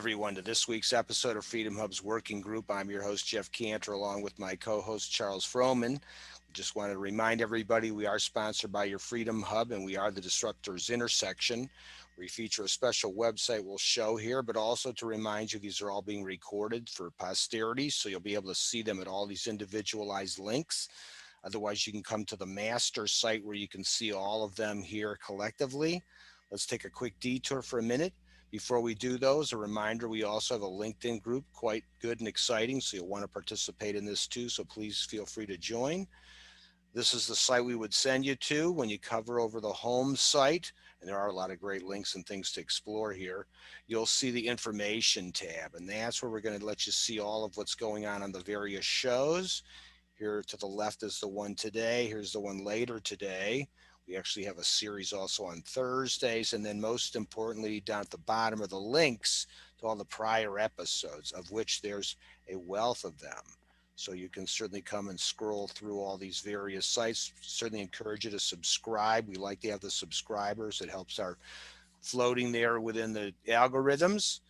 everyone to this week's episode of Freedom Hub's Working Group. I'm your host, Jeff Cantor, along with my co-host, Charles Froman. Just wanted to remind everybody we are sponsored by your Freedom Hub, and we are the Disruptors Intersection. We feature a special website we'll show here, but also to remind you these are all being recorded for posterity, so you'll be able to see them at all these individualized links. Otherwise, you can come to the master site where you can see all of them here collectively. Let's take a quick detour for a minute. Before we do those, a reminder, we also have a LinkedIn group, quite good and exciting, so you'll want to participate in this too, so please feel free to join. This is the site we would send you to when you cover over the home site, and there are a lot of great links and things to explore here. You'll see the information tab, and that's where we're going to let you see all of what's going on the various shows. Here to the left is the one today. Here's the one later today. We actually have a series also on Thursdays. And then most importantly, down at the bottom are the links to all the prior episodes, of which there's a wealth of them. So you can certainly come and scroll through all these various sites. Certainly encourage you to subscribe. We like to have the subscribers. It helps our floating there within the algorithms.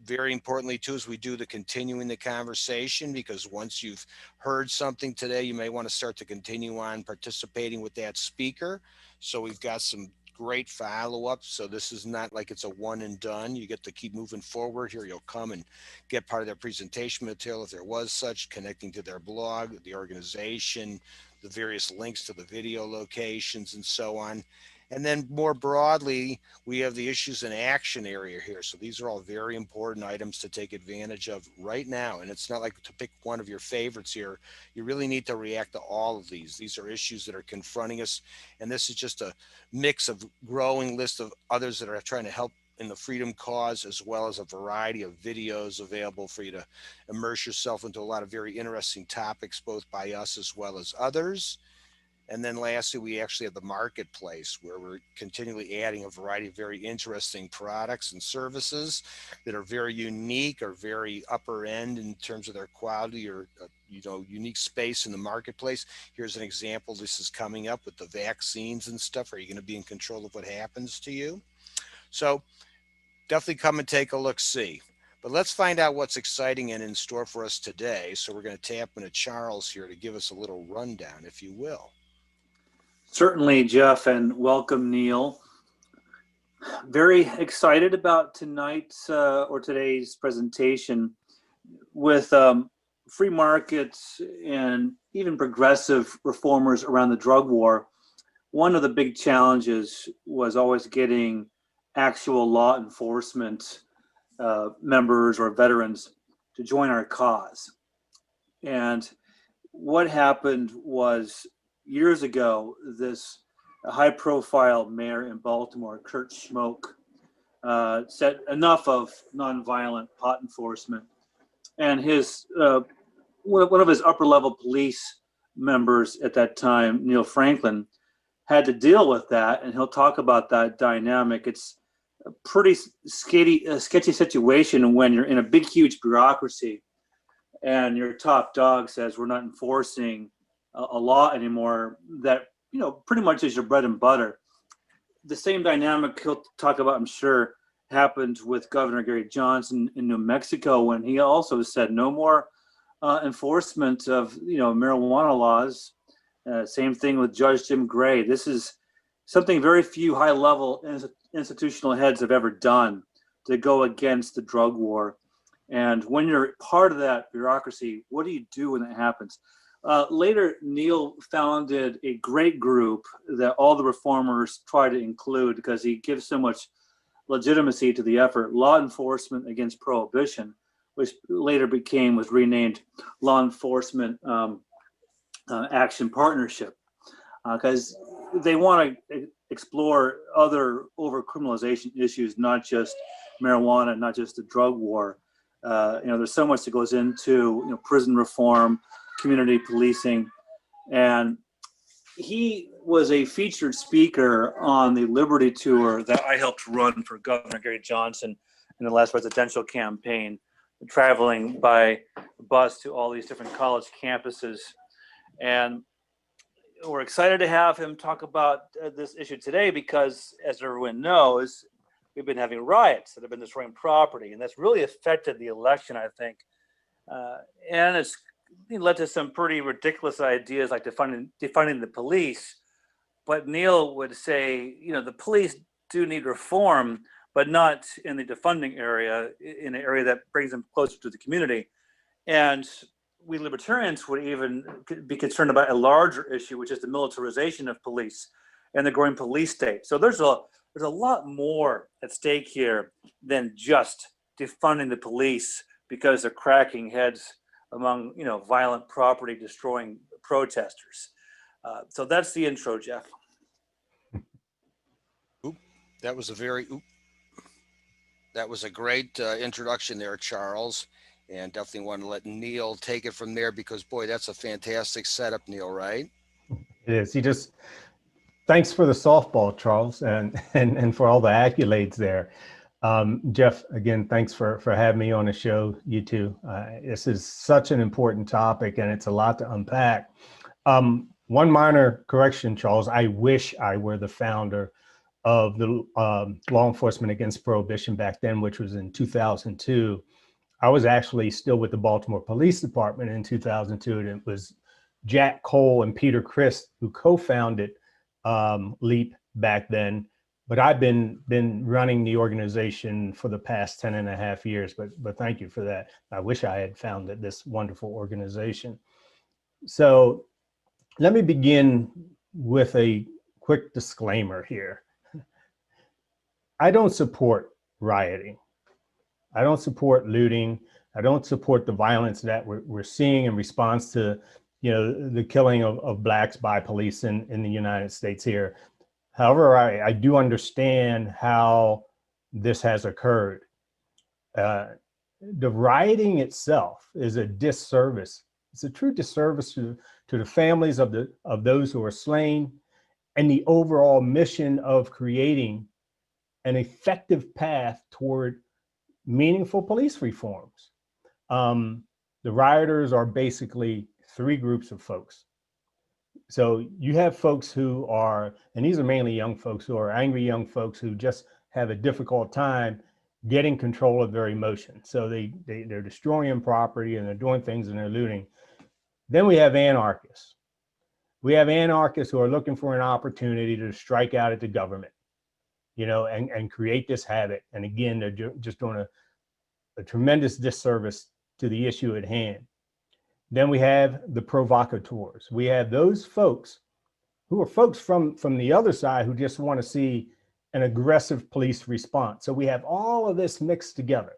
Very importantly too, is we do the continuing the conversation, because once you've heard something today, you may want to start to continue on participating with that speaker. So we've got some great follow-up. So this is not like it's a one and done. You get to keep moving forward here. You'll come and get part of their presentation material, if there was such, connecting to their blog, the organization, the various links to the video locations, and so on. And then more broadly, we have the issues in action area here. So these are all very important items to take advantage of right now. And it's not like to pick one of your favorites here. You really need to react to all of these. These are issues that are confronting us. And this is just a mix of growing list of others that are trying to help in the freedom cause, as well as a variety of videos available for you to immerse yourself into a lot of very interesting topics, both by us as well as others. And then lastly, we actually have the marketplace, where we're continually adding a variety of very interesting products and services that are very unique or very upper end in terms of their quality or, unique space in the marketplace. Here's an example. This is coming up with the vaccines and stuff. Are you going to be in control of what happens to you? So definitely come and take a look, see. But let's find out what's exciting and in store for us today. So we're going to tap into Charles here to give us a little rundown, if you will. Certainly, Jeff, and welcome, Neill. Very excited about tonight's or today's presentation. With free markets and even progressive reformers around the drug war, one of the big challenges was always getting actual law enforcement members or veterans to join our cause. And what happened was, years ago, this high-profile mayor in Baltimore, Kurt Schmoke, said enough of nonviolent pot enforcement, and his one of his upper-level police members at that time, Neill Franklin, had to deal with that, and he'll talk about that dynamic. It's a pretty sketchy situation when you're in a big, huge bureaucracy, and your top dog says, "We're not enforcing a law anymore that, pretty much is your bread and butter." The same dynamic he'll talk about, I'm sure, happened with Governor Gary Johnson in New Mexico, when he also said no more enforcement of, marijuana laws. Same thing with Judge Jim Gray. This is something very few high-level institutional heads have ever done, to go against the drug war. And when you're part of that bureaucracy, what do you do when that happens? Later, Neill founded a great group that all the reformers try to include, because he gives so much legitimacy to the effort, Law Enforcement Against Prohibition, which later was renamed Law Enforcement Action Partnership, because they want to explore other overcriminalization issues, not just marijuana, not just the drug war. There's so much that goes into prison reform, community policing, and he was a featured speaker on the Liberty Tour that I helped run for Governor Gary Johnson in the last presidential campaign, traveling by bus to all these different college campuses. And we're excited to have him talk about this issue today, because, as everyone knows, we've been having riots that have been destroying property, and that's really affected the election, I think. And it's led to some pretty ridiculous ideas like defunding the police. But Neill would say, the police do need reform, but not in the defunding area, in an area that brings them closer to the community. And we libertarians would even be concerned about a larger issue, which is the militarization of police and the growing police state. So there's a lot more at stake here than just defunding the police because they're cracking heads among violent property destroying protesters. So that's the intro, Jeff. That was a great introduction there, Charles, and definitely want to let Neill take it from there because, boy, that's a fantastic setup, Neill, right? It is. Thanks for the softball, Charles, and for all the accolades there. Jeff, again, thanks for having me on the show, you two. This is such an important topic, and it's a lot to unpack. One minor correction, Charles. I wish I were the founder of the Law Enforcement Against Prohibition back then, which was in 2002. I was actually still with the Baltimore Police Department in 2002, and it was Jack Cole and Peter Christ who co-founded LEAP back then. But I've been running the organization for the past 10 and a half years, but thank you for that. I wish I had founded this wonderful organization. So let me begin with a quick disclaimer here. I don't support rioting. I don't support looting. I don't support the violence that we're seeing in response to, the killing of Blacks by police in the United States here. However, I do understand how this has occurred. The rioting itself is a disservice. It's a true disservice to the families of those who are slain and the overall mission of creating an effective path toward meaningful police reforms. The rioters are basically three groups of folks. So you have folks who are, and these are mainly young folks who are angry young folks who just have a difficult time getting control of their emotions. So they're destroying property and they're doing things and they're looting. Then we have anarchists. We have anarchists who are looking for an opportunity to strike out at the government, and create this habit. And again, they're just doing a tremendous disservice to the issue at hand. Then we have the provocateurs. We have those folks who are folks from the other side who just want to see an aggressive police response. So we have all of this mixed together.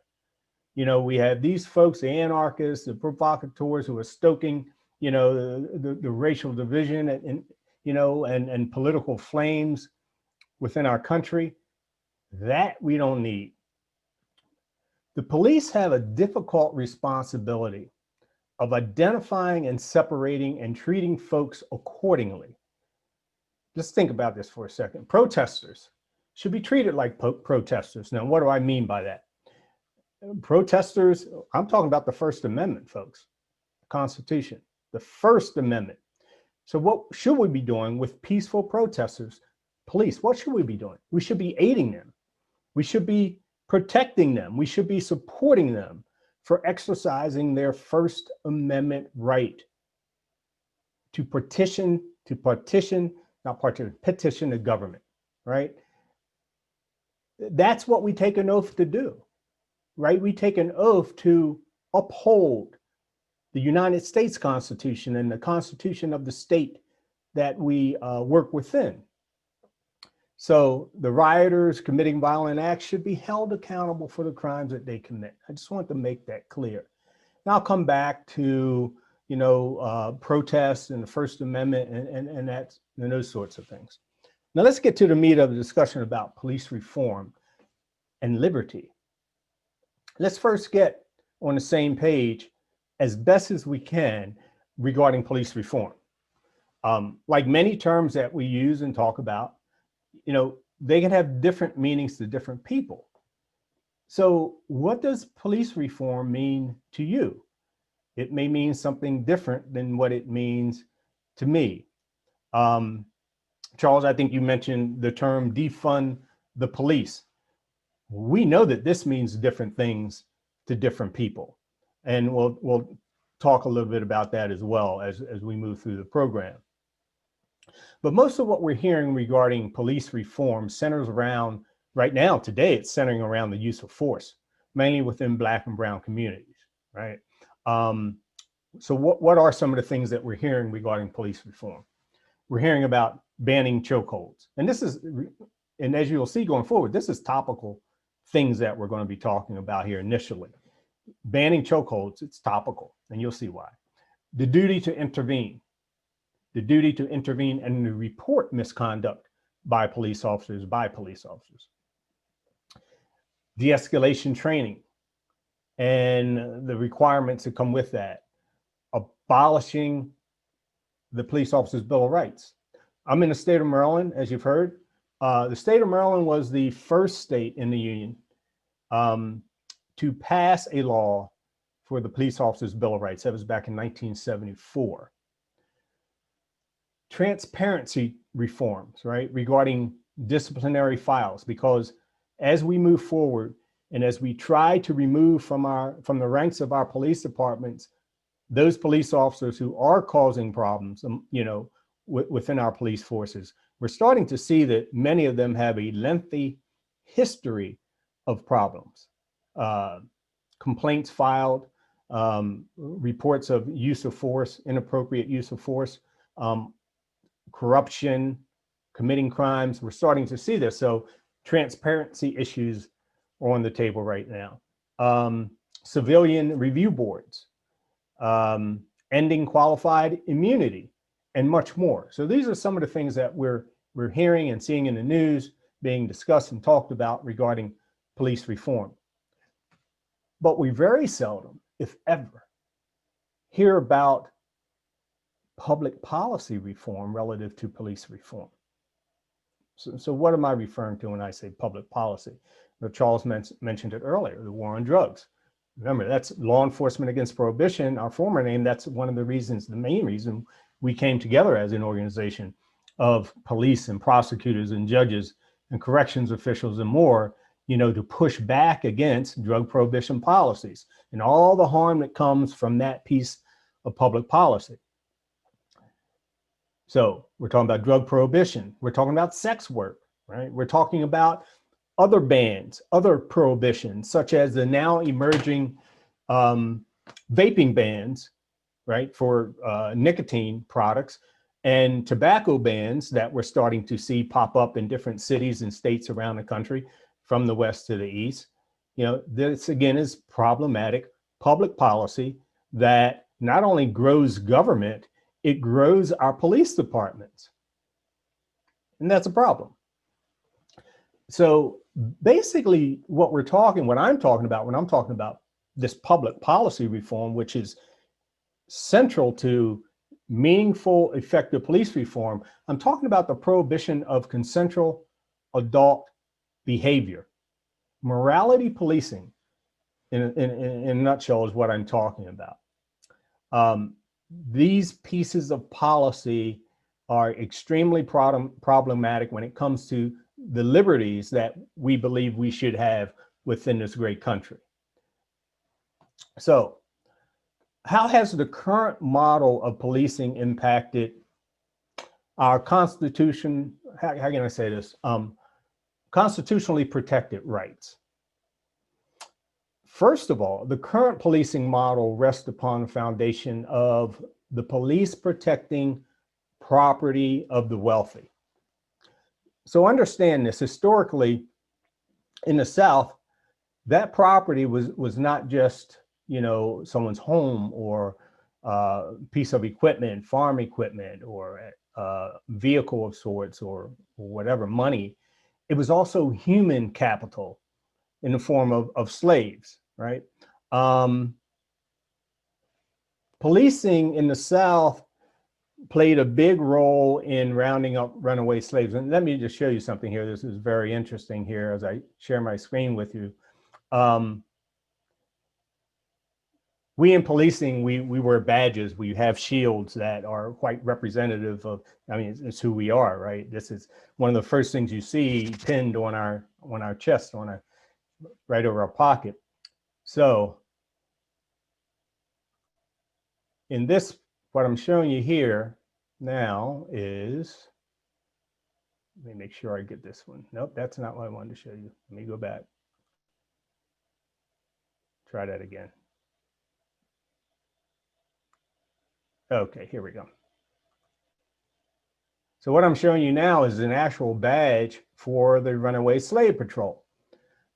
We have these folks, the anarchists, the provocateurs who are stoking, the racial division and political flames within our country. That we don't need. The police have a difficult responsibility of identifying and separating and treating folks accordingly. Let's think about this for a second. Protesters should be treated like protesters. Now, what do I mean by that? Protesters, I'm talking about the First Amendment, folks, Constitution, the First Amendment. So what should we be doing with peaceful protesters? Police, what should we be doing? We should be aiding them. We should be protecting them. We should be supporting them for exercising their First Amendment right to petition the government, right? That's what we take an oath to do, right? We take an oath to uphold the United States Constitution and the Constitution of the state that we work within. So the rioters committing violent acts should be held accountable for the crimes that they commit. I just want to make that clear. Now I'll come back to, protests and the First Amendment and those sorts of things. Now let's get to the meat of the discussion about police reform and liberty. Let's first get on the same page as best as we can regarding police reform. Like many terms that we use and talk about, they can have different meanings to different people. So what does police reform mean to you? It may mean something different than what it means to me. Charles, I think you mentioned the term defund the police. We know that this means different things to different people. And we'll talk a little bit about that as well as we move through the program. But most of what we're hearing regarding police reform centers around, right now, today, it's centering around the use of force, mainly within Black and brown communities, right? So what are some of the things that we're hearing regarding police reform? We're hearing about banning chokeholds. And this is, and as you'll see going forward, this is topical things that we're going to be talking about here initially. Banning chokeholds, it's topical, and you'll see why. The duty to intervene and to report misconduct by police officers. De-escalation training and the requirements that come with that. Abolishing the police officers' Bill of Rights. I'm in the state of Maryland, as you've heard. The state of Maryland was the first state in the union to pass a law for the police officers' Bill of Rights. That was back in 1974. Transparency reforms, right, regarding disciplinary files, because as we move forward and as we try to remove from the ranks of our police departments those police officers who are causing problems, within our police forces, we're starting to see that many of them have a lengthy history of problems, complaints filed, reports of use of force, inappropriate use of force, corruption, committing crimes. We're starting to see this. So transparency issues are on the table right now. Civilian review boards, ending qualified immunity, and much more. So these are some of the things that we're hearing and seeing in the news being discussed and talked about regarding police reform. But we very seldom, if ever, hear about public policy reform relative to police reform. So what am I referring to when I say public policy? Well, Charles mentioned it earlier, the war on drugs. Remember, that's Law Enforcement Against Prohibition, our former name. That's one of the reasons, the main reason we came together as an organization of police and prosecutors and judges and corrections officials and more, to push back against drug prohibition policies and all the harm that comes from that piece of public policy. So we're talking about drug prohibition. We're talking about sex work, right? We're talking about other bans, other prohibitions, such as the now emerging vaping bans, right, for nicotine products, and tobacco bans that we're starting to see pop up in different cities and states around the country, from the west to the east. This again is problematic public policy that not only grows government, it grows our police departments. And that's a problem. So basically what I'm talking about when I'm talking about this public policy reform, which is central to meaningful, effective police reform, I'm talking about the prohibition of consensual adult behavior. Morality policing, in a nutshell, is what I'm talking about. These pieces of policy are extremely problematic when it comes to the liberties that we believe we should have within this great country. So, how has the current model of policing impacted our Constitution? How can I say this? Constitutionally protected rights. First of all, the current policing model rests upon the foundation of the police protecting property of the wealthy. So understand this, historically in the South, that property was not just, someone's home or piece of equipment, farm equipment, or vehicle of sorts, or whatever, money. It was also human capital in the form of slaves, right? Policing in the South played a big role in rounding up runaway slaves. And let me just show you something here. This is very interesting here as I share my screen with you. We in policing, we wear badges. We have shields that are quite representative of, it's who we are, right? This is one of the first things you see pinned on our chest, on right over our pocket. So in this, what I'm showing you here now is, let me make sure I get this one. Nope, that's not what I wanted to show you. Let me go back. Try that again. Okay, here we go. So what I'm showing you now is an actual badge for the Runaway Slave Patrol.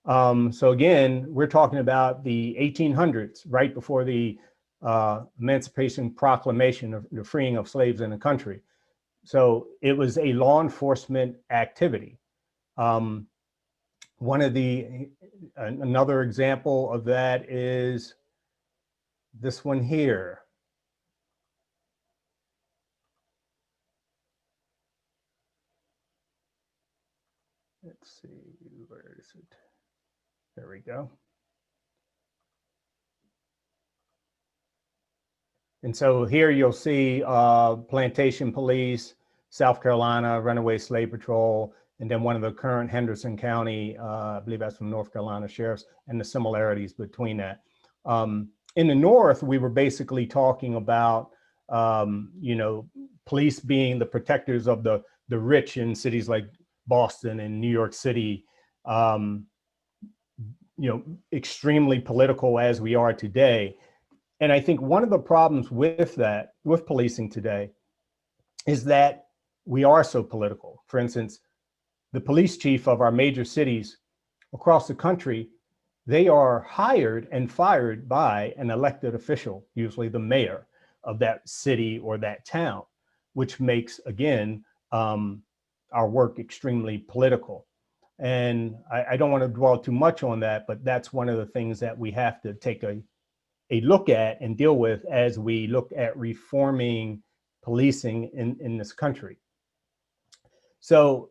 So again, we're talking about the 1800s, right before the Emancipation Proclamation of the freeing of slaves in the country. So it was a law enforcement activity. Another example of that is this one here. Let's see, where is it? There we go. And so here you'll see Plantation Police, South Carolina, Runaway Slave Patrol, and then one of the current Henderson County, I believe that's from North Carolina sheriffs, and the similarities between that. In the North, we were basically talking about, police being the protectors of the rich in cities like Boston and New York City, extremely political as we are today. And I think one of the problems with that, with policing today, is that we are so political. For instance, the police chief of our major cities across the country, they are hired and fired by an elected official, usually the mayor of that city or that town, which makes, again, our work extremely political. And I don't want to dwell too much on that, but that's one of the things that we have to take a look at and deal with as we look at reforming policing in this country. So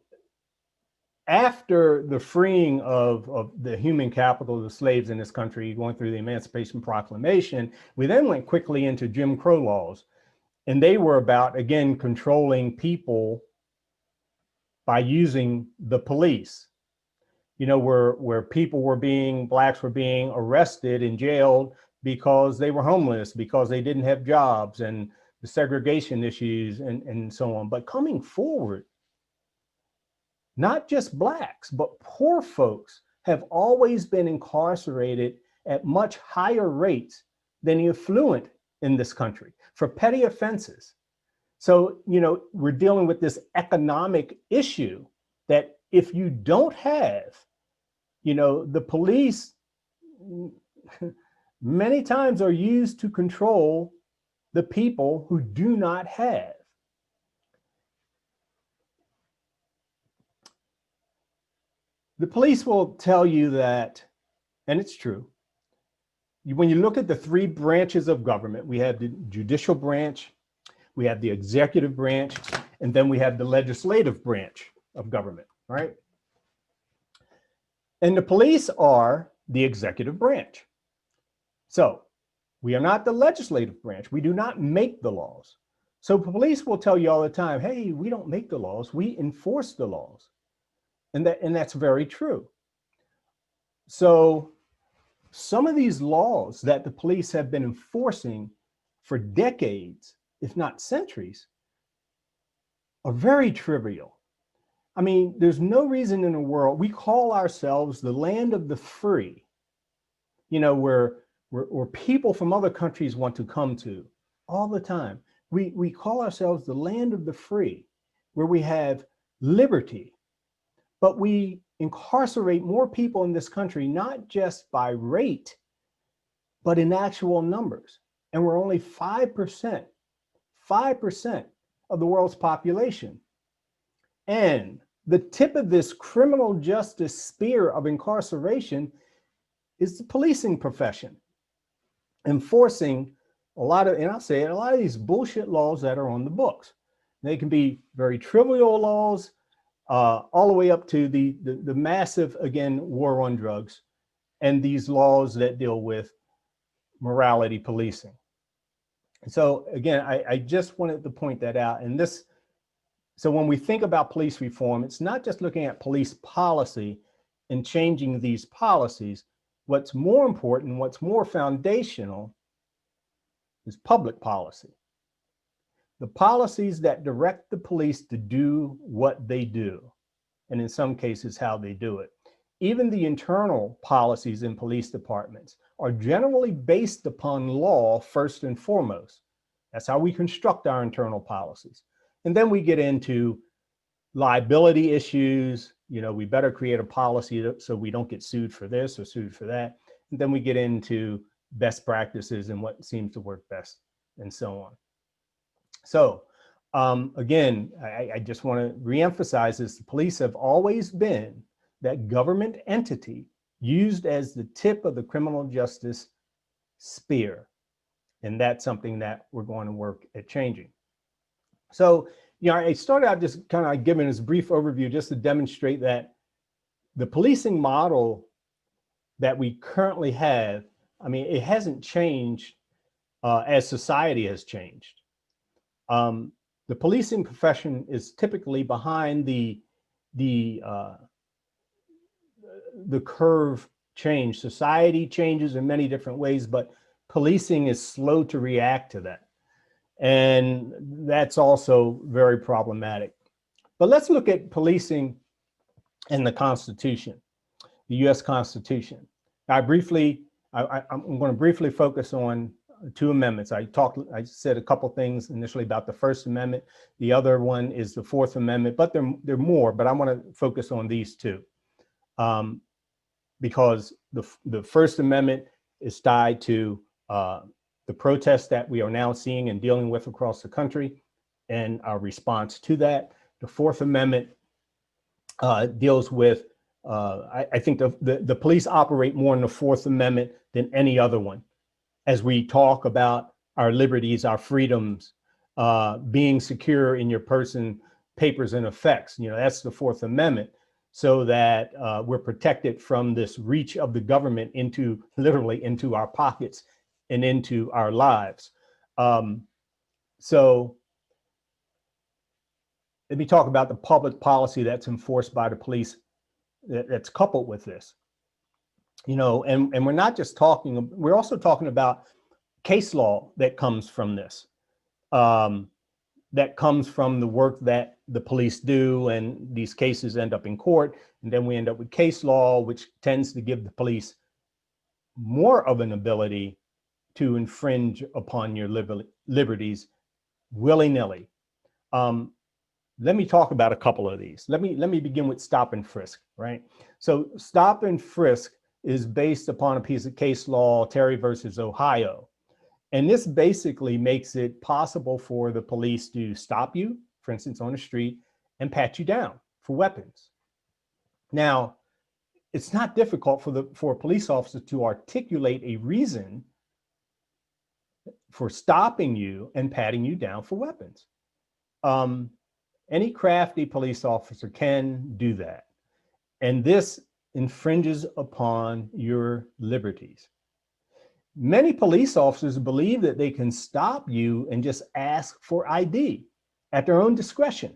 after the freeing of the human capital, the slaves in this country, going through the Emancipation Proclamation, we then went quickly into Jim Crow laws. And they were about, again, controlling people by using the police. Where people were blacks were being arrested and jailed because they were homeless, because they didn't have jobs, and the segregation issues and so on. But coming forward, not just blacks, but poor folks have always been incarcerated at much higher rates than the affluent in this country for petty offenses. So, we're dealing with this economic issue that if you don't have, the police many times are used to control the people who do not have. The police will tell you that, and it's true, when you look at the three branches of government, we have the judicial branch, we have the executive branch, and then we have the legislative branch of government, right? And the police are the executive branch. So we are not the legislative branch. We do not make the laws. So police will tell you all the time, hey, we don't make the laws, we enforce the laws. And that's very true. So some of these laws that the police have been enforcing for decades, if not centuries, are very trivial. I mean, there's no reason in the world. We call ourselves the land of the free, where people from other countries want to come to all the time. We call ourselves the land of the free, where we have liberty, but we incarcerate more people in this country, not just by rate, but in actual numbers. And we're only 5% of the world's population. And the tip of this criminal justice spear of incarceration is the policing profession, enforcing a lot of, and I'll say it, a lot of these bullshit laws that are on the books. They can be very trivial laws, all the way up to the massive, again, war on drugs and these laws that deal with morality policing. So again, I just wanted to point that out. And so when we think about police reform, it's not just looking at police policy, in changing these policies, what's more important, what's more foundational is public policy. The policies that direct the police to do what they do, and in some cases, how they do it. Even the internal policies in police departments are generally based upon law first and foremost. That's how we construct our internal policies. And then we get into liability issues. You know, we better create a policy so we don't get sued for this or sued for that. And then we get into best practices and what seems to work best and so on. So again, I just want to reemphasize this. The police have always been that government entity used as the tip of the criminal justice spear. And that's something that we're going to work at changing. So, you know, I started out just kind of giving this brief overview just to demonstrate that the policing model that we currently have, I mean, it hasn't changed as society has changed. The policing profession is typically behind the curve change. Society changes in many different ways, but policing is slow to react to that. And that's also very problematic. But let's look at policing and the Constitution, the US Constitution. I'm going to briefly focus on two amendments. I said a couple things initially about the First Amendment. The other one is the Fourth Amendment, but there are more, but I want to focus on these two. Because the First Amendment is tied to the protests that we are now seeing and dealing with across the country and our response to that. The Fourth Amendment deals with, I think the police operate more in the Fourth Amendment than any other one. As we talk about our liberties, our freedoms, being secure in your person, papers, and effects, you know, that's the Fourth Amendment, so that we're protected from this reach of the government literally into our pockets and into our lives. So let me talk about the public policy that's enforced by the police that's coupled with this. You know, and we're not just talking, we're also talking about case law that comes from this, that comes from the work that the police do, and these cases end up in court, and then we end up with case law, which tends to give the police more of an ability to infringe upon your liberties willy-nilly. Let me talk about a couple of these. Let me begin with stop and frisk, right? So stop and frisk is based upon a piece of case law, Terry versus Ohio. And this basically makes it possible for the police to stop you, for instance, on the street, and pat you down for weapons. Now, it's not difficult for a police officer to articulate a reason for stopping you and patting you down for weapons. Any crafty police officer can do that. And this infringes upon your liberties. Many police officers believe that they can stop you and just ask for ID at their own discretion.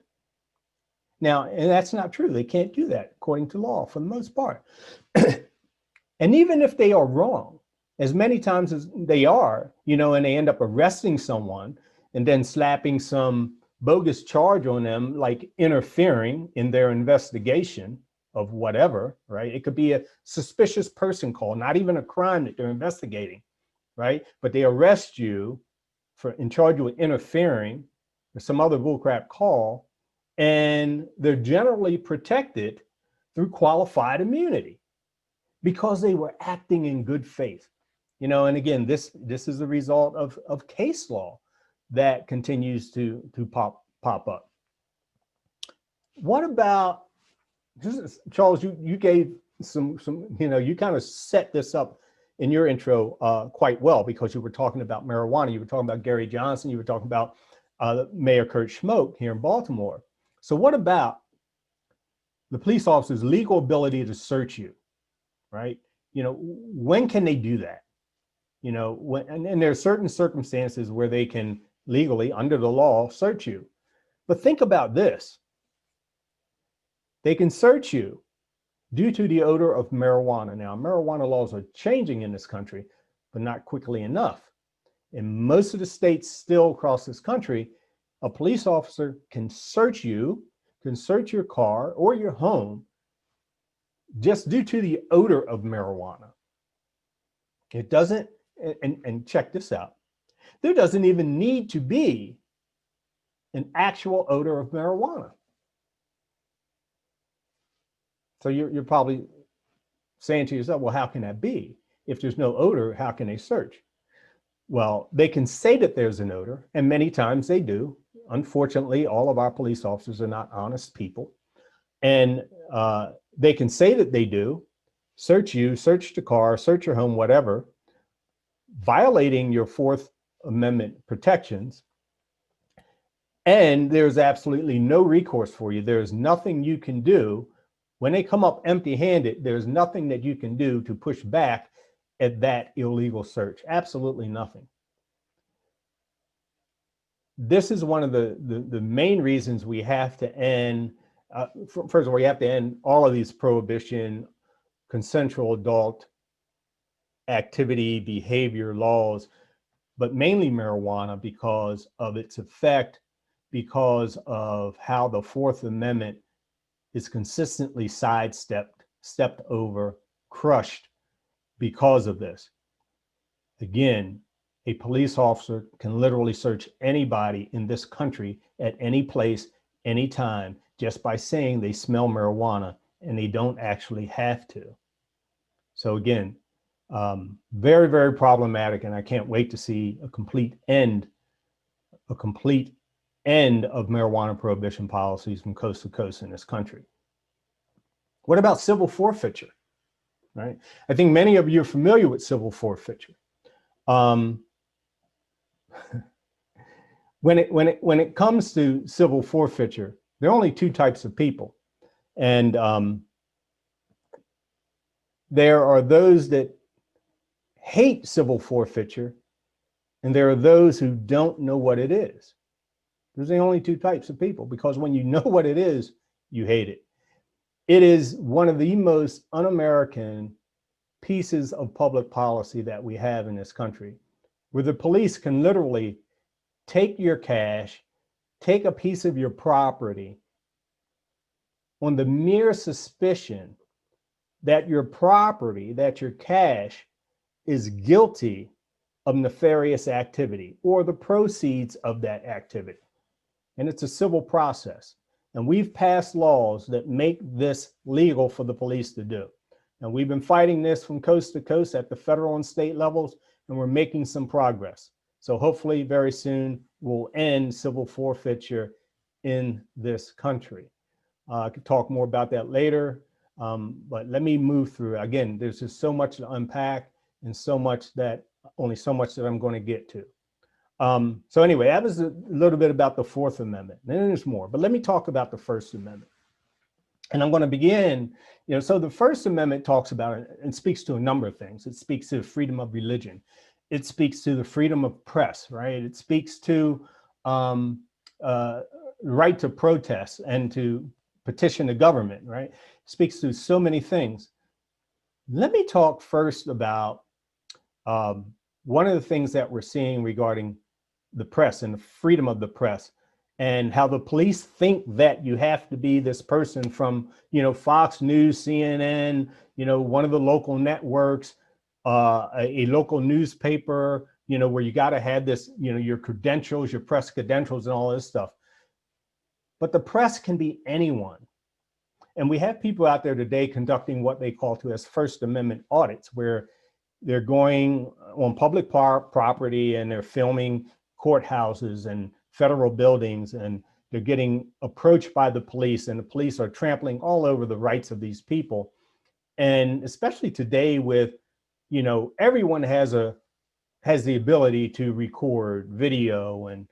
Now, and that's not true. They can't do that according to law for the most part. And even if they are wrong, as many times as they are, you know, and they end up arresting someone and then slapping some bogus charge on them, like interfering in their investigation of whatever, right? It could be a suspicious person call, not even a crime that they're investigating, right? But they arrest you in charge with interfering or some other bullcrap call, and they're generally protected through qualified immunity because they were acting in good faith. You know, and again, this is the result of case law that continues to pop up. What about, Charles, you gave some, you know, you kind of set this up in your intro quite well, because you were talking about marijuana, you were talking about Gary Johnson, you were talking about Mayor Kurt Schmoke here in Baltimore. So what about the police officer's legal ability to search you, right? You know, when can they do that? You know, and there are certain circumstances where they can legally, under the law, search you. But think about this. They can search you, due to the odor of marijuana. Now, marijuana laws are changing in this country, but not quickly enough. In most of the states still across this country, a police officer can search you, can search your car or your home just due to the odor of marijuana. It doesn't, and check this out, there doesn't even need to be an actual odor of marijuana. So you're probably saying to yourself, well, how can that be? If there's no odor, how can they search? Well, they can say that there's an odor, and many times they do. Unfortunately, all of our police officers are not honest people. And they can say that they do, search you, search the car, search your home, whatever, violating your Fourth Amendment protections. And there's absolutely no recourse for you. There's nothing you can do. When they come up empty-handed, there's nothing that you can do to push back at that illegal search. Absolutely nothing. This is one of the main reasons we have to end, first of all, we have to end all of these prohibition, consensual adult activity, behavior laws, but mainly marijuana because of its effect, because of how the Fourth Amendment is consistently sidestepped, stepped over, crushed because of this. Again, a police officer can literally search anybody in this country at any place, anytime, just by saying they smell marijuana, and they don't actually have to. So again, very, very problematic, and I can't wait to see a complete end of marijuana prohibition policies from coast to coast in this country. What about civil forfeiture? Right? I think many of you are familiar with civil forfeiture. When it comes to civil forfeiture, there are only two types of people, and there are those that hate civil forfeiture, and there are those who don't know what it is. There's the only two types of people, because when you know what it is, you hate it. It is one of the most un-American pieces of public policy that we have in this country, where the police can literally take your cash, take a piece of your property on the mere suspicion that your property, that your cash is guilty of nefarious activity or the proceeds of that activity. And it's a civil process. And we've passed laws that make this legal for the police to do. And we've been fighting this from coast to coast at the federal and state levels, and we're making some progress. So hopefully very soon we'll end civil forfeiture in this country. I could talk more about that later, but let me move through. Again, there's just so much to unpack and only so much that I'm going to get to. So anyway, that was a little bit about the Fourth Amendment. And then there's more, but let me talk about the First Amendment. And I'm going to begin, so the First Amendment talks about it and speaks to a number of things. It speaks to the freedom of religion. It speaks to the freedom of press, right? It speaks to right to protest and to petition the government, right? It speaks to so many things. Let me talk first about one of the things that we're seeing regarding the press and the freedom of the press, and how the police think that you have to be this person from, Fox News, CNN, one of the local networks, a local newspaper, where you got to have this, your credentials, your press credentials and all this stuff. But the press can be anyone. And we have people out there today conducting what they call as First Amendment audits, where they're going on public property and they're filming courthouses and federal buildings, and they're getting approached by the police, and the police are trampling all over the rights of these people. And especially today with, everyone has the ability to record video, and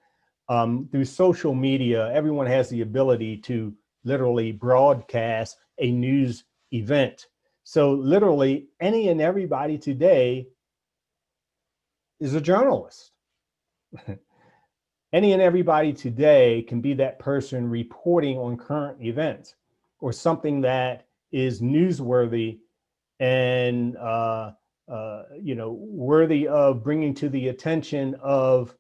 through social media, everyone has the ability to literally broadcast a news event. So literally any and everybody today is a journalist. Any and everybody today can be that person reporting on current events or something that is newsworthy and worthy of bringing to the attention of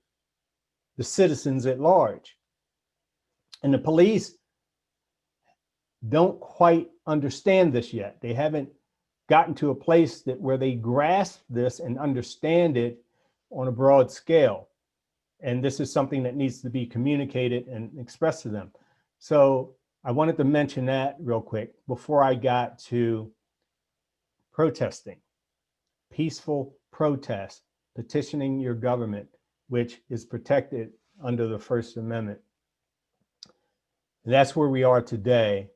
the citizens at large. And the police don't quite understand this yet. They haven't gotten to a place that where they grasp this and understand it on a broad scale. And this is something that needs to be communicated and expressed to them. So I wanted to mention that real quick before I got to protesting, peaceful protest, petitioning your government, which is protected under the First Amendment. And that's where we are today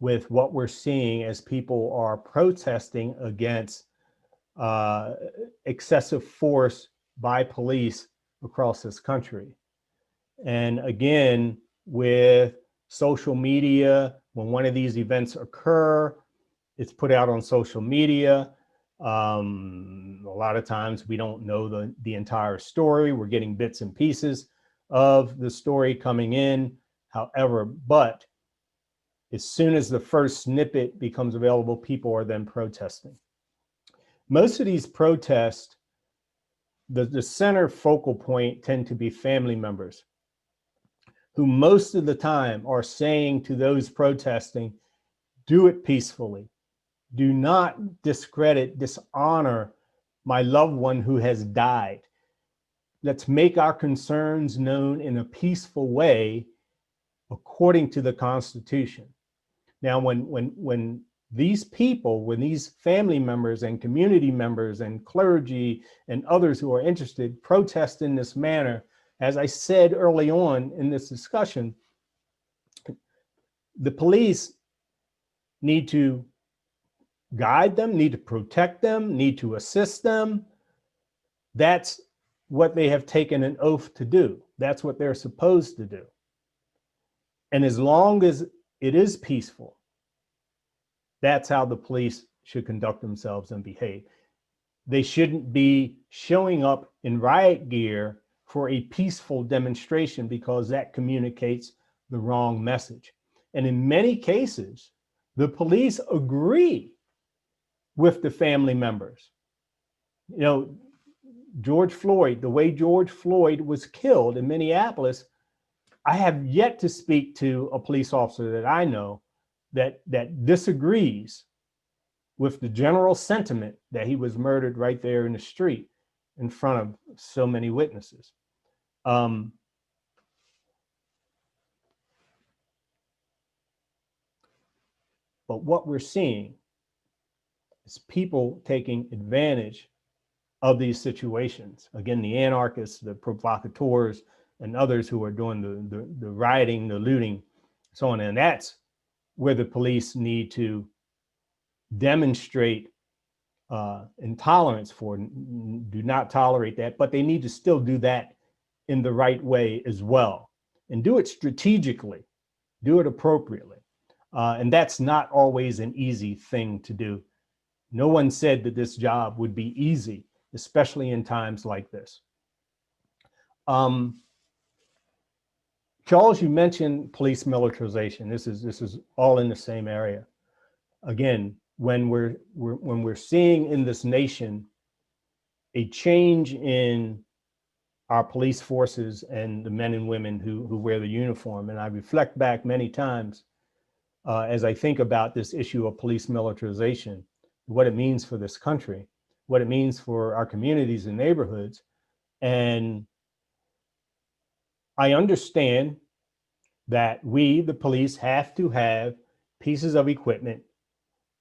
with what we're seeing as people are protesting against excessive force by police across this country. And again, with social media, when one of these events occur, it's put out on social media. A lot of times we don't know the entire story. We're getting bits and pieces of the story coming in. However, but as soon as the first snippet becomes available, people are then protesting. Most of these protests, the center focal point tend to be family members who most of the time are saying to those protesting, do it peacefully. Do not discredit, dishonor my loved one who has died. Let's make our concerns known in a peaceful way according to the Constitution. Now, when these people, when these family members and community members and clergy and others who are interested protest in this manner, as I said early on in this discussion, the police need to guide them, need to protect them, need to assist them. That's what they have taken an oath to do. That's what they're supposed to do. And as long as it is peaceful, that's how the police should conduct themselves and behave. They shouldn't be showing up in riot gear for a peaceful demonstration because that communicates the wrong message. And in many cases, the police agree with the family members. You know, George Floyd, the way George Floyd was killed in Minneapolis, I have yet to speak to a police officer that I know that disagrees with the general sentiment that he was murdered right there in the street in front of so many witnesses. But what we're seeing is people taking advantage of these situations. Again, the anarchists, the provocateurs, and others who are doing the rioting, the looting, so on. And that's where the police need to demonstrate intolerance for. Do not tolerate that, but they need to still do that in the right way as well. And do it strategically, do it appropriately. And that's not always an easy thing to do. No one said that this job would be easy, especially in times like this. Charles, you mentioned police militarization. This is all in the same area. Again, when we're seeing in this nation a change in our police forces and the men and women who wear the uniform, and I reflect back many times as I think about this issue of police militarization, what it means for this country, what it means for our communities and neighborhoods. And I understand that we, the police, have to have pieces of equipment,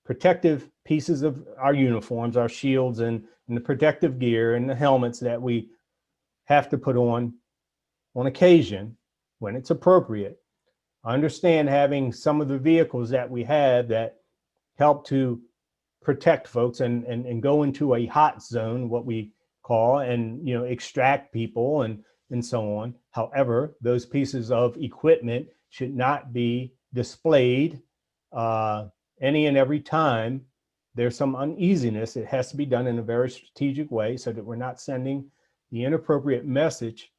protective pieces of our uniforms, our shields, and the protective gear and the helmets that we have to put on occasion when it's appropriate. I understand having some of the vehicles that we have that help to protect folks and go into a hot zone, what we call, and extract people and so on. However, those pieces of equipment should not be displayed any and every time there's some uneasiness. It has to be done in a very strategic way so that we're not sending the inappropriate message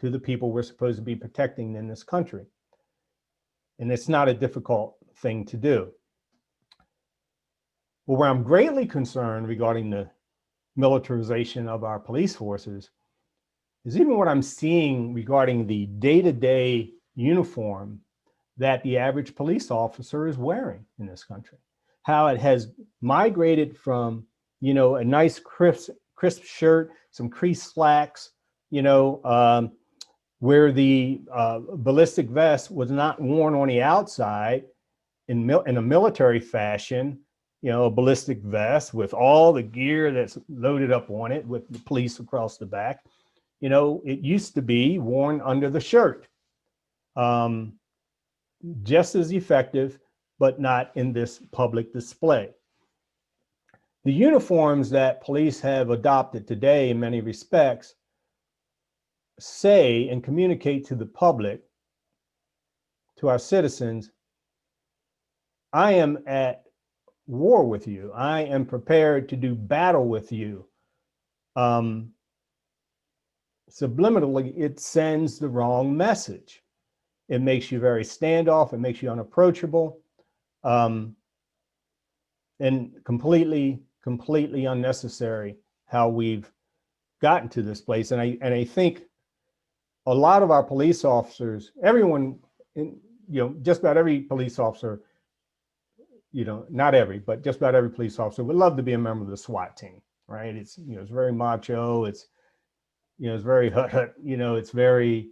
to the people we're supposed to be protecting in this country. And it's not a difficult thing to do. But where I'm greatly concerned regarding the militarization of our police forces is even what I'm seeing regarding the day-to-day uniform that the average police officer is wearing in this country. How it has migrated from, you know, a nice crisp shirt, some creased slacks, you know, where the ballistic vest was not worn on the outside in a military fashion, you know, a ballistic vest with all the gear that's loaded up on it with the police across the back. You know, it used to be worn under the shirt. Just as effective, but not in this public display. The uniforms that police have adopted today in many respects say and communicate to the public, to our citizens, I am at war with you. I am prepared to do battle with you. Subliminally, it sends the wrong message. It makes you very standoff. It makes you unapproachable, and completely unnecessary how we've gotten to this place. And I think a lot of our police officers, everyone, you know, just about every police officer, you know, not every, but just about every police officer would love to be a member of the SWAT team, right? It's, you know, it's very macho. It's, you know, it's very hut, you know, it's very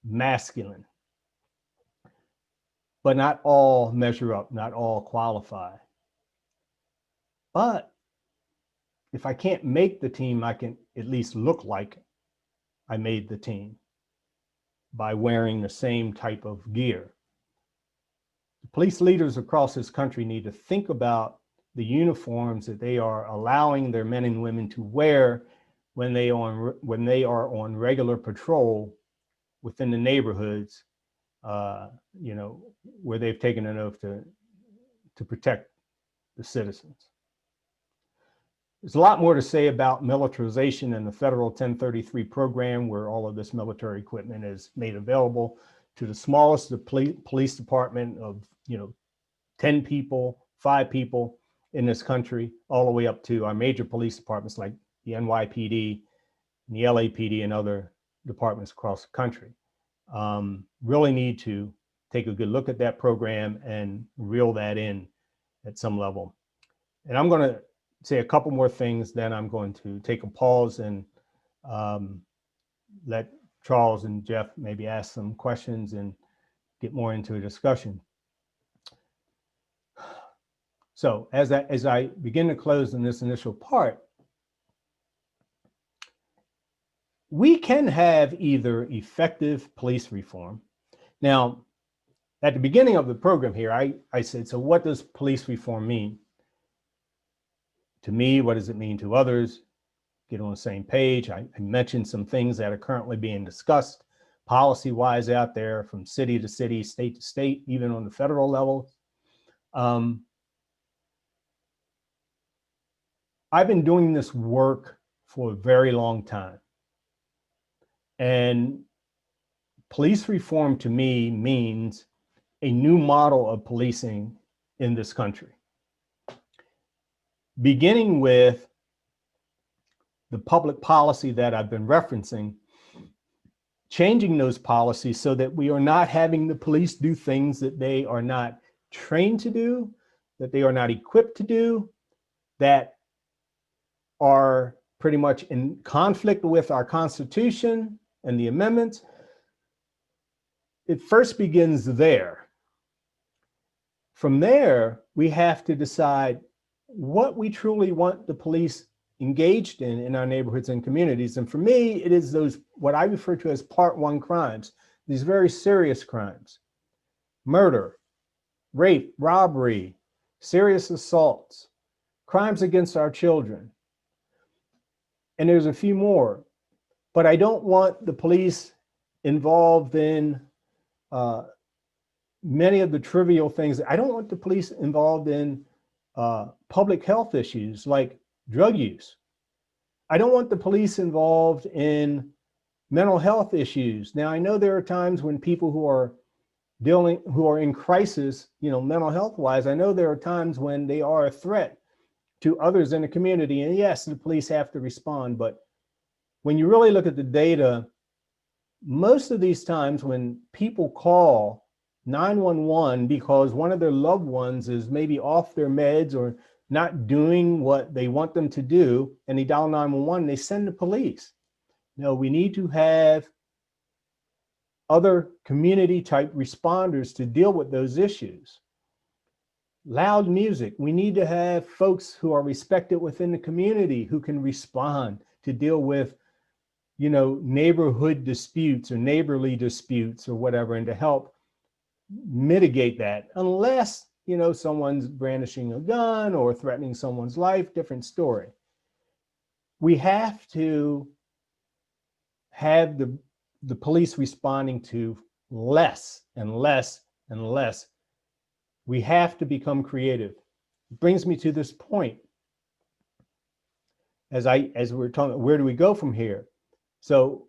masculine. But not all measure up, not all qualify. But if I can't make the team, I can at least look like I made the team by wearing the same type of gear. Police leaders across this country need to think about the uniforms that they are allowing their men and women to wear when they are on regular patrol within the neighborhoods, you know, where they've taken an oath to protect the citizens. There's a lot more to say about militarization and the federal 1033 program, where all of this military equipment is made available to the smallest police department of, you know, 10 people, 5 people in this country, all the way up to our major police departments like the NYPD and the LAPD and other departments across the country. Really need to take a good look at that program and reel that in at some level. And I'm going to say a couple more things, then I'm going to take a pause and let Charles and Jeff maybe ask some questions and get more into a discussion. So as I begin to close in this initial part, we can have either effective police reform. Now, at the beginning of the program here, I said, so what does police reform mean? To me, what does it mean to others? Get on the same page. I mentioned some things that are currently being discussed policy-wise out there from city to city, state to state, even on the federal level. I've been doing this work for a very long time. And police reform to me means a new model of policing in this country, beginning with the public policy that I've been referencing, changing those policies so that we are not having the police do things that they are not trained to do, that they are not equipped to do, that are pretty much in conflict with our Constitution and the amendments. It first begins there. From there, we have to decide what we truly want the police engaged in our neighborhoods and communities. And for me, it is those, what I refer to as part 1 crimes, these very serious crimes: murder, rape, robbery, serious assaults, crimes against our children. And there's a few more, but I don't want the police involved in many of the trivial things. I don't want the police involved in public health issues like drug use. I don't want the police involved in mental health issues. Now, I know there are times when people who are who are in crisis, mental health wise. I know there are times when they are a threat to others in the community. And yes, the police have to respond. But when you really look at the data, most of these times when people call 911 because one of their loved ones is maybe off their meds or not doing what they want them to do, and they dial 911, they send the police. No, we need to have other community type responders to deal with those issues. Loud music. We need to have folks who are respected within the community who can respond to deal with, neighborhood disputes or neighborly disputes or whatever, and to help mitigate that, unless, someone's brandishing a gun or threatening someone's life, different story. We have to have the police responding to less and less and less. We have to become creative. It brings me to this point. As we're talking, where do we go from here? So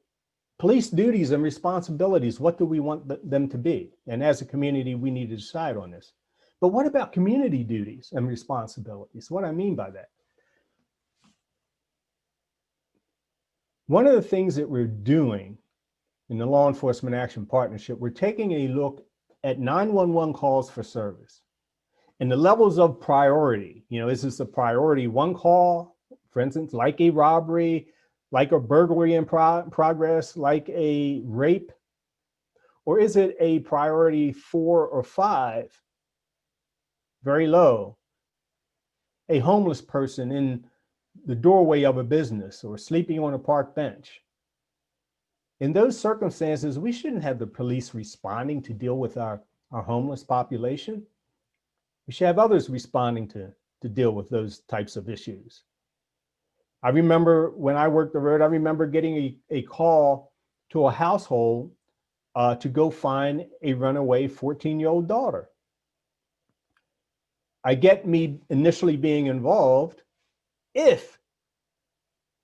police duties and responsibilities, what do we want them to be? And as a community, we need to decide on this. But what about community duties and responsibilities? What I mean by that? One of the things that we're doing in the Law Enforcement Action Partnership, we're taking a look at 911 calls for service and the levels of priority. Is this a priority one call, for instance, like a robbery, like a burglary in progress, like a rape? Or is it a priority 4 or 5, very low, a homeless person in the doorway of a business or sleeping on a park bench? In those circumstances, we shouldn't have the police responding to deal with our homeless population. We should have others responding to deal with those types of issues. I remember when I worked the road, I remember getting a call to a household to go find a runaway 14-year-old daughter. I get me initially being involved if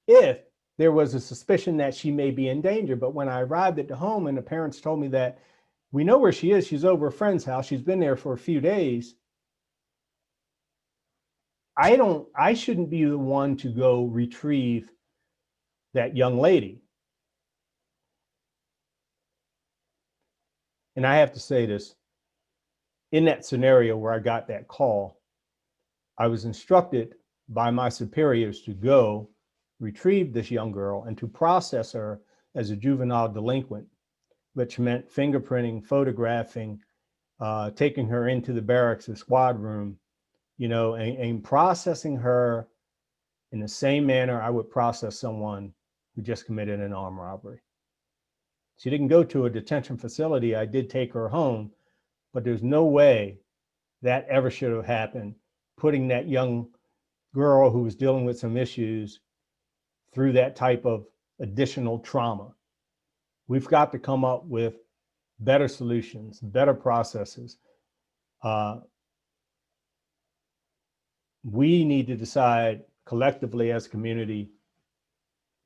there was a suspicion that she may be in danger. But when I arrived at the home and the parents told me that we know where she is, she's over a friend's house, she's been there for a few days, I shouldn't be the one to go retrieve that young lady. And I have to say this, in that scenario where I got that call, I was instructed by my superiors to go retrieve this young girl and to process her as a juvenile delinquent, which meant fingerprinting, photographing, taking her into the barracks, the squad room, and processing her in the same manner I would process someone who just committed an armed robbery. She didn't go to a detention facility. I did take her home, but there's no way that ever should have happened, putting that young girl who was dealing with some issues through that type of additional trauma. We've got to come up with better solutions, better processes. We need to decide collectively as a community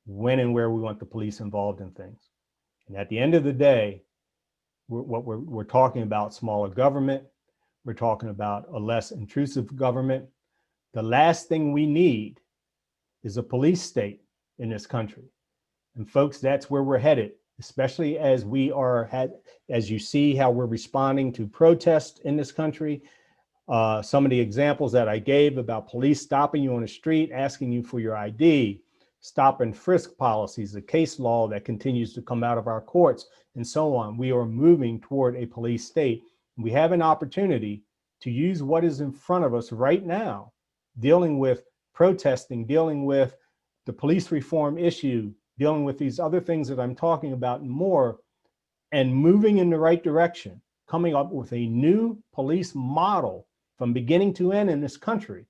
when and where we want the police involved in things. And at the end of the day, we're talking about smaller government. We're talking about a less intrusive government. The last thing we need is a police state in this country. And folks, that's where we're headed, especially as as you see how we're responding to protests in this country. Some of the examples that I gave about police stopping you on the street, asking you for your ID, stop and frisk policies, the case law that continues to come out of our courts, and so on. We are moving toward a police state. We have an opportunity to use what is in front of us right now, dealing with protesting, dealing with the police reform issue, dealing with these other things that I'm talking about and more, and moving in the right direction, coming up with a new police model from beginning to end in this country,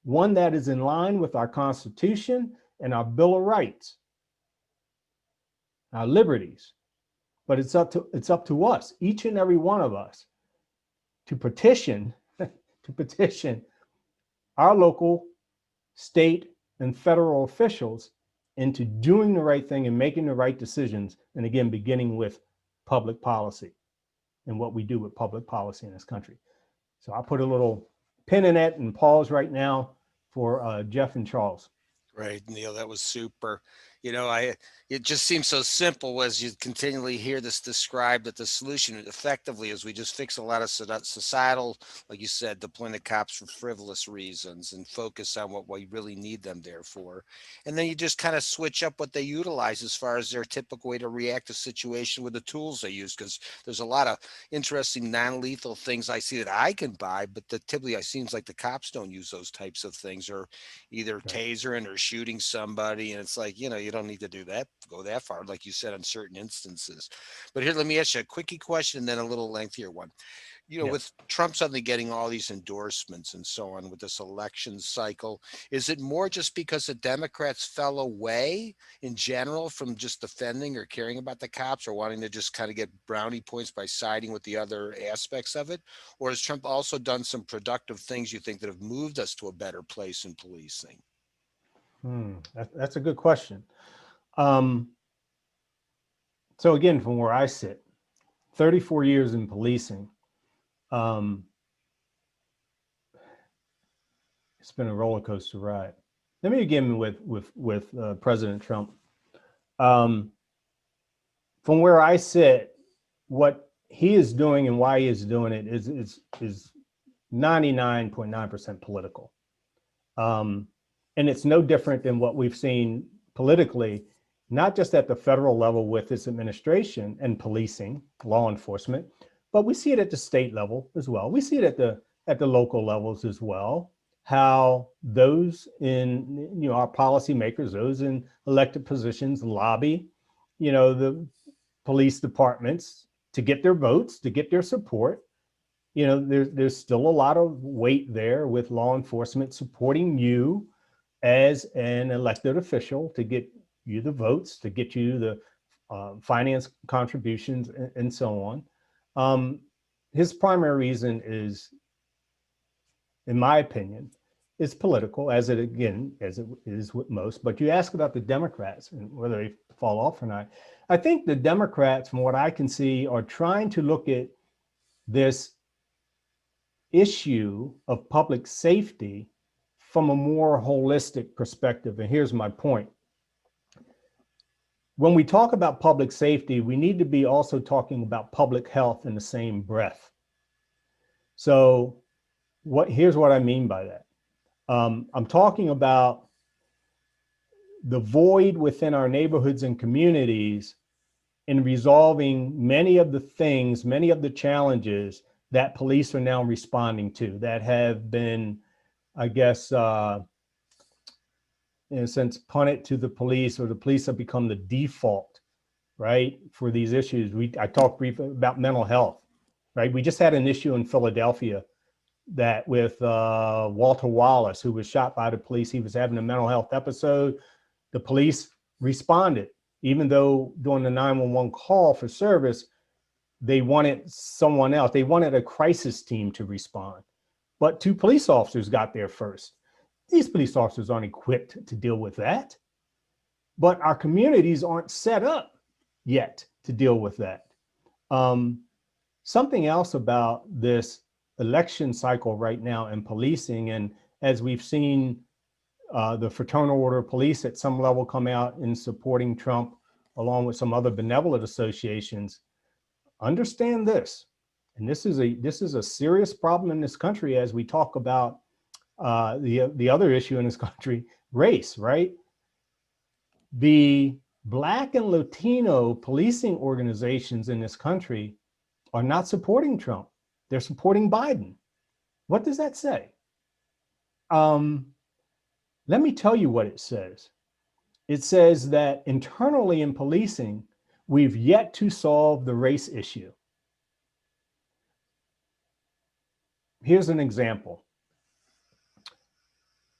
one that is in line with our Constitution and our Bill of Rights, our liberties. But it's up to us, each and every one of us, to petition our local, state, and federal officials into doing the right thing and making the right decisions. And again, beginning with public policy. in what we do with public policy in this country. So I'll put a little pin in it and pause right now for Jeff and Charles. Right, Neill, that was super. It just seems so simple as you continually hear this described that the solution effectively is we just fix a lot of societal, like you said, deploying the cops for frivolous reasons and focus on what we really need them there for. And then you just kind of switch up what they utilize as far as their typical way to react to situation with the tools they use. Because there's a lot of interesting non-lethal things I see that I can buy, but that typically it seems like the cops don't use those types of things, or either Right. tasering or shooting somebody. And it's like, you don't need to do that, go that far, like you said, in certain instances. But here, let me ask you a quickie question and then a little lengthier one. Yes. With Trump suddenly getting all these endorsements and so on with this election cycle, is it more just because the Democrats fell away in general from just defending or caring about the cops, or wanting to just kind of get brownie points by siding with the other aspects of it? Or has Trump also done some productive things you think that have moved us to a better place in policing? That's a good question. Um, so again, from where I sit, 34 years in policing, um, it's been a roller coaster ride. Let me begin with President Trump. Um, from where I sit, what he is doing and why he is doing it is 99.9% political. And it's no different than what we've seen politically, not just at the federal level with this administration and policing, law enforcement, but we see it at the state level as well. We see it at the local levels as well, how those in our policymakers, those in elected positions lobby, the police departments to get their votes, to get their support. There's still a lot of weight there with law enforcement supporting you as an elected official to get you the votes, to get you the finance contributions, and so on. His primary reason is, in my opinion, is political, as it is with most. But you ask about the Democrats and whether they fall off or not. I think the Democrats, from what I can see, are trying to look at this issue of public safety from a more holistic perspective. And here's my point. When we talk about public safety, we need to be also talking about public health in the same breath. So here's what I mean by that. I'm talking about the void within our neighborhoods and communities in resolving many of the challenges that police are now responding to, that have been, I guess, in a sense, punted to the police, or the police have become the default, right, for these issues. I talked briefly about mental health, right? We just had an issue in Philadelphia that with Walter Wallace, who was shot by the police. He was having a mental health episode. The police responded, even though during the 911 call for service, they wanted someone else. They wanted a crisis team to respond. But 2 police officers got there first. These police officers aren't equipped to deal with that. But our communities aren't set up yet to deal with that. Something else about this election cycle right now in policing, and as we've seen the Fraternal Order of Police at some level come out in supporting Trump, along with some other benevolent associations, understand this, and this is a serious problem in this country as we talk about the other issue in this country, race, right? The Black and Latino policing organizations in this country are not supporting Trump. They're supporting Biden. What does that say? Let me tell you what it says. It says that internally in policing, we've yet to solve the race issue. Here's an example.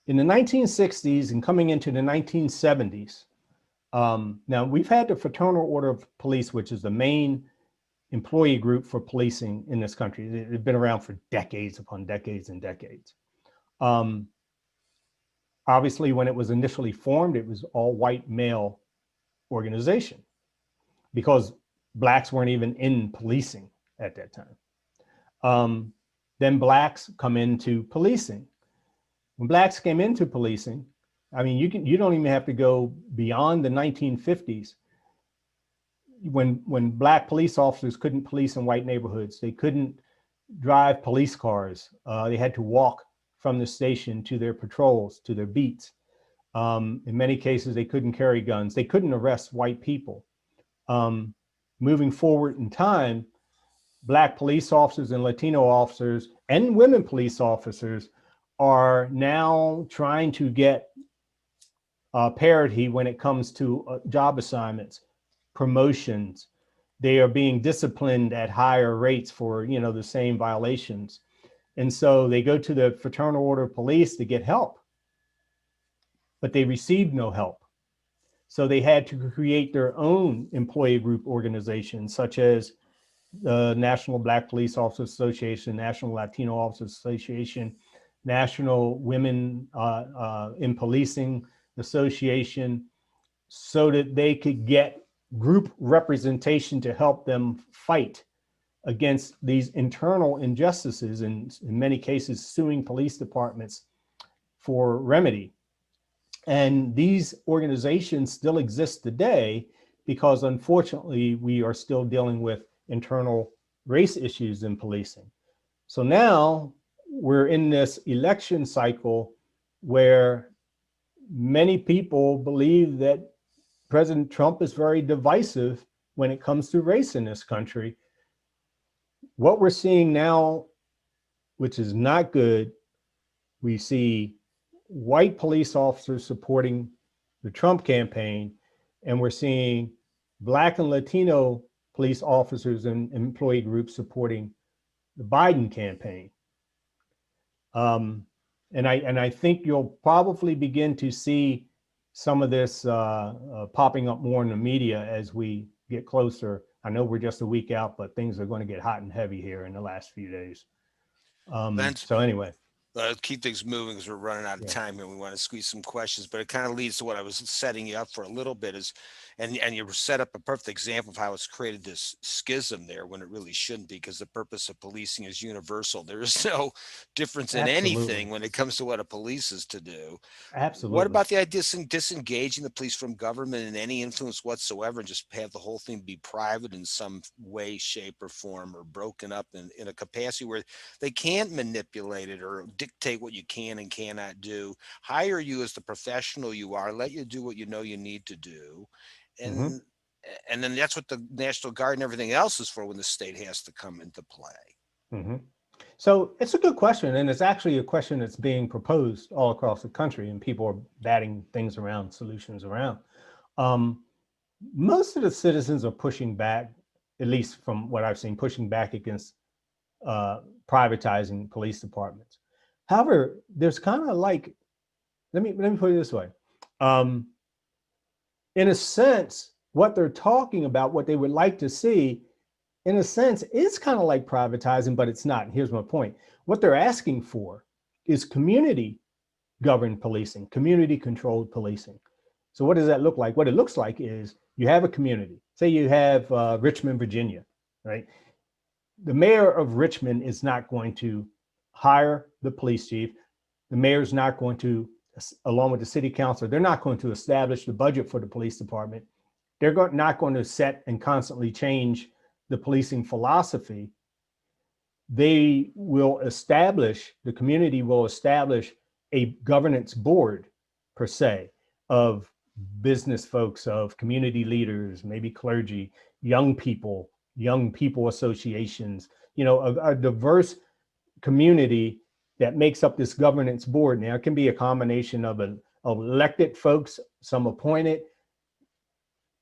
In the 1960s and coming into the 1970s, now we've had the Fraternal Order of Police, which is the main employee group for policing in this country. They've been around for decades upon decades and decades. Obviously, when it was initially formed, it was all white male organization because Blacks weren't even in policing at that time. Then blacks come into policing. When blacks came into policing, I mean, you don't even have to go beyond the 1950s. When black police officers couldn't police in white neighborhoods, they couldn't drive police cars. They had to walk from the station to their patrols, to their beats. In many cases, they couldn't carry guns. They couldn't arrest white people. Moving forward in time, black police officers and Latino officers and women police officers are now trying to get parity when it comes to job assignments, promotions. They are being disciplined at higher rates for, the same violations. And so they go to the Fraternal Order of Police to get help, but they received no help. So they had to create their own employee group organizations, such as the National Black Police Officers Association, National Latino Officers Association, National Women in Policing Association, so that they could get group representation to help them fight against these internal injustices, and in many cases suing police departments for remedy. And these organizations still exist today because, unfortunately, we are still dealing with internal race issues in policing. So now we're in this election cycle where many people believe that President Trump is very divisive when it comes to race in this country. What we're seeing now, which is not good, we see white police officers supporting the Trump campaign, and we're seeing Black and Latino police officers and employee groups supporting the Biden campaign. And I think you'll probably begin to see some of this popping up more in the media as we get closer. I know we're just a week out, but things are going to get hot and heavy here in the last few days. So anyway. Keep things moving because we're running out of time here. We want to squeeze some questions, but it kind of leads to what I was setting you up for a little bit is, and you set up a perfect example of how it's created this schism there when it really shouldn't be, because the purpose of policing is universal. There is no difference in anything when it comes to what a police is to do. Absolutely. What about the idea of disengaging the police from government and any influence whatsoever, and just have the whole thing be private in some way, shape, or form, or broken up in a capacity where they can't manipulate it or dictate what you can and cannot do? Hire you as the professional you are, let you do what you know you need to do, and and then that's what the National Guard and everything else is for when the state has to come into play. So it's a good question, and it's actually a question that's being proposed all across the country, and people are batting things around, solutions around. Most of the citizens are pushing back, at least from what I've seen, pushing back against privatizing police departments. However, there's kind of like, let me put it this way. In a sense, what they're talking about, what they would like to see, in a sense, it's kind of like privatizing, but it's not. Here's my point. What they're asking for is community governed policing, community controlled policing. So what does that look like? What it looks like is you have a community. Say you have Richmond, Virginia, right? The mayor of Richmond is not going to hire the police chief. The mayor's not going to, along with the city council, they're not going to establish the budget for the police department. They're not going to set and constantly change the policing philosophy. They will establish, the community will establish a governance board, per se, of business folks, of community leaders, maybe clergy, young people associations, a diverse community that makes up this governance board. Now, it can be a combination of elected folks, some appointed,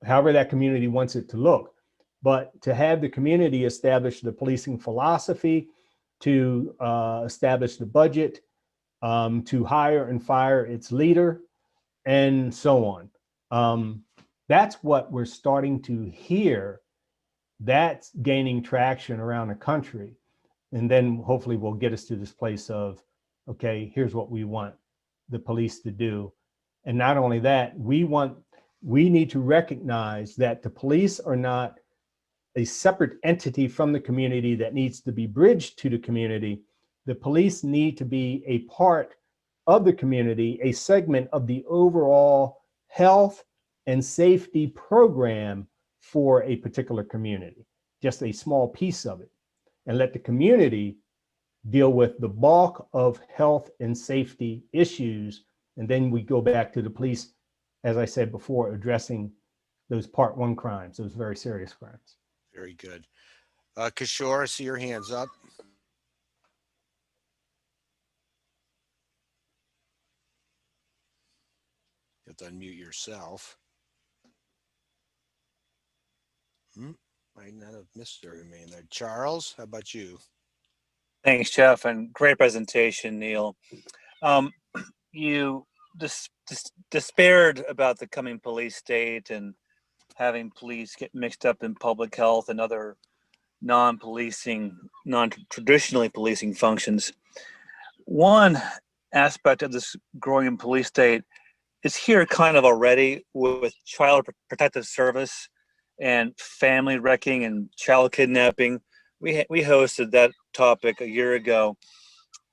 however that community wants it to look. But to have the community establish the policing philosophy, to establish the budget, to hire and fire its leader, and so on. That's what we're starting to hear. That's gaining traction around the country. And then hopefully will get us to this place of, okay, here's what we want the police to do. And not only that, we need to recognize that the police are not a separate entity from the community that needs to be bridged to the community. The police need to be a part of the community, a segment of the overall health and safety program for a particular community, just a small piece of it, and let the community deal with the bulk of health and safety issues. And then we go back to the police, as I said before, addressing those part one crimes, those very serious crimes. Very good. Kishore, I see your hands up. You have to unmute yourself. Might not have missed very many there. Charles, how about you? Thanks, Jeff, and great presentation, Neill. You despaired about the coming police state and having police get mixed up in public health and other non-traditionally policing functions. One aspect of this growing police state is here kind of already with child protective service and family wrecking and child kidnapping. We hosted that topic a year ago.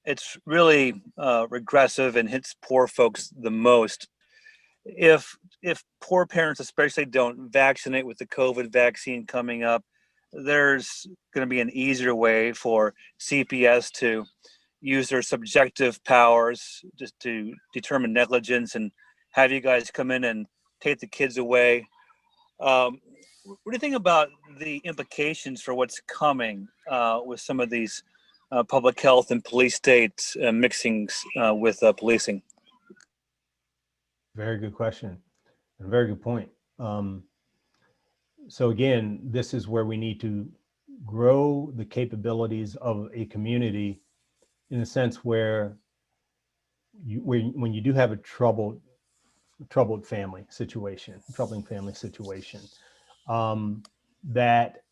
It's really regressive and hits poor folks the most. If poor parents especially don't vaccinate with the COVID vaccine coming up, there's going to be an easier way for CPS to use their subjective powers just to determine negligence and have you guys come in and take the kids away. What do you think about the implications for what's coming with some of these public health and police state mixings with policing? Very good question. A very good point. So again, this is where we need to grow the capabilities of a community in a sense where when you do have a troubling family situation, that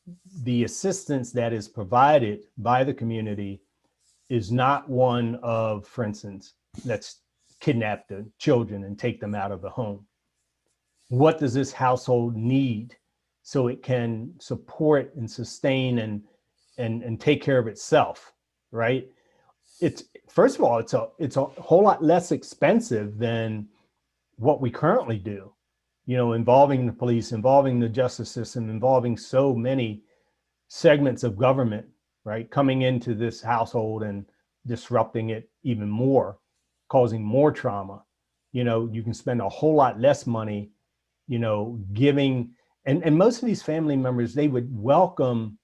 the assistance that is provided by the community is not one of, for instance, let's kidnap the children and take them out of the home. What does this household need so it can support and sustain and take care of itself, right? It's, first of all, it's a whole lot less expensive than what we currently do, you know, involving the police, involving the justice system, involving so many segments of government, right, coming into this household and disrupting it even more, causing more trauma. You know, you can spend a whole lot less money, you know, giving, and most of these family members, they would welcome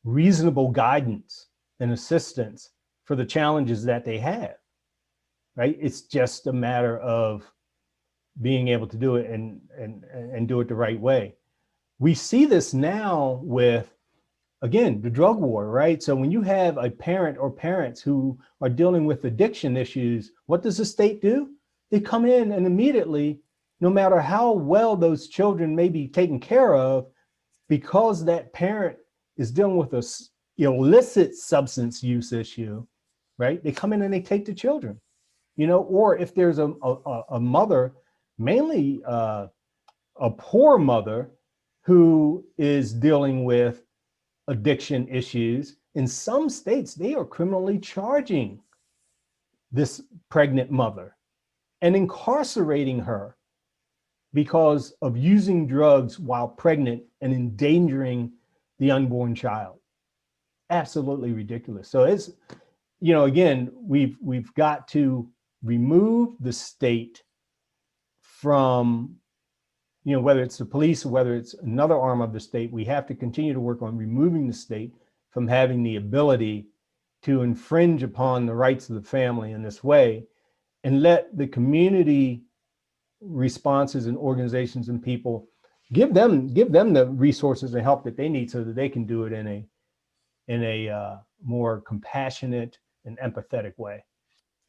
reasonable guidance and assistance for the challenges that they have, right? It's just a matter of being able to do it and do it the right way. We see this now with, again, the drug war, right? So when you have a parent or parents who are dealing with addiction issues, what does the state do? They come in and immediately, no matter how well those children may be taken care of, because that parent is dealing with a illicit substance use issue, right? They come in and they take the children, you know, or if there's a mother, mainly a poor mother who is dealing with addiction issues, in some states, they are criminally charging this pregnant mother and incarcerating her because of using drugs while pregnant and endangering the unborn child. Absolutely ridiculous. So it's, you know, again, we've got to remove the state from, you know, whether it's the police or whether it's another arm of the state. We have to continue to work on removing the state from having the ability to infringe upon the rights of the family in this way, and let the community responses and organizations and people give them the resources and help that they need so that they can do it in a more compassionate and empathetic way.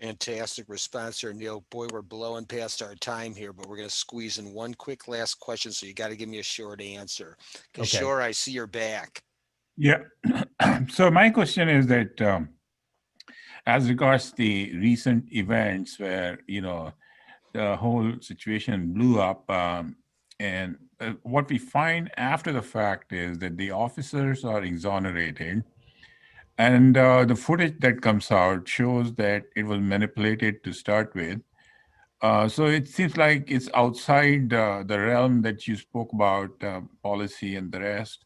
Fantastic response here, Neill. Boy, we're blowing past our time here, but we're going to squeeze in one quick last question. So you got to give me a short answer. Kishore, okay. I see you're back. Yeah. So my question is that as regards the recent events where, you know, the whole situation blew up and what we find after the fact is that the officers are exonerated, and the footage that comes out shows that it was manipulated to start with. So it seems like it's outside the realm that you spoke about, policy and the rest.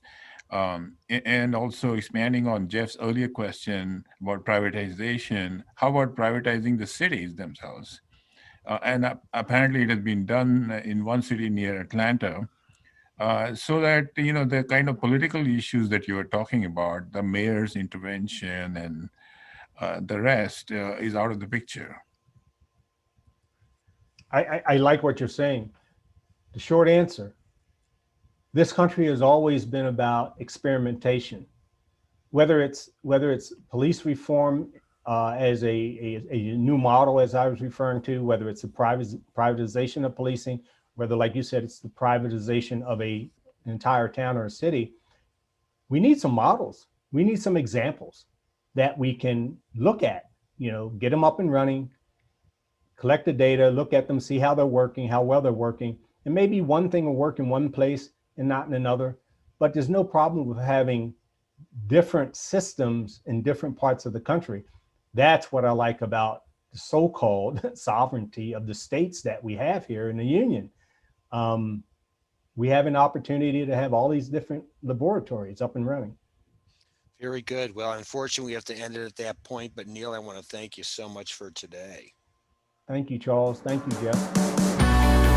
And also expanding on Jeff's earlier question about privatization, how about privatizing the cities themselves? And apparently it has been done in one city near Atlanta, so that, the kind of political issues that you were talking about, the mayor's intervention and the rest is out of the picture. I like what you're saying. The short answer, this country has always been about experimentation, whether it's police reform as a new model, as I was referring to, whether it's a privatization of policing, whether, like you said, it's the privatization of an entire town or a city. We need some models. We need some examples that we can look at, get them up and running, collect the data, look at them, see how they're working, how well they're working. And maybe one thing will work in one place and not in another, but there's no problem with having different systems in different parts of the country. That's what I like about the so-called sovereignty of the states that we have here in the Union. We have an opportunity to have all these different laboratories up and running. Very good. Well, unfortunately, we have to end it at that point. But Neill, I want to thank you so much for today. Thank you, Charles. Thank you, Jeff.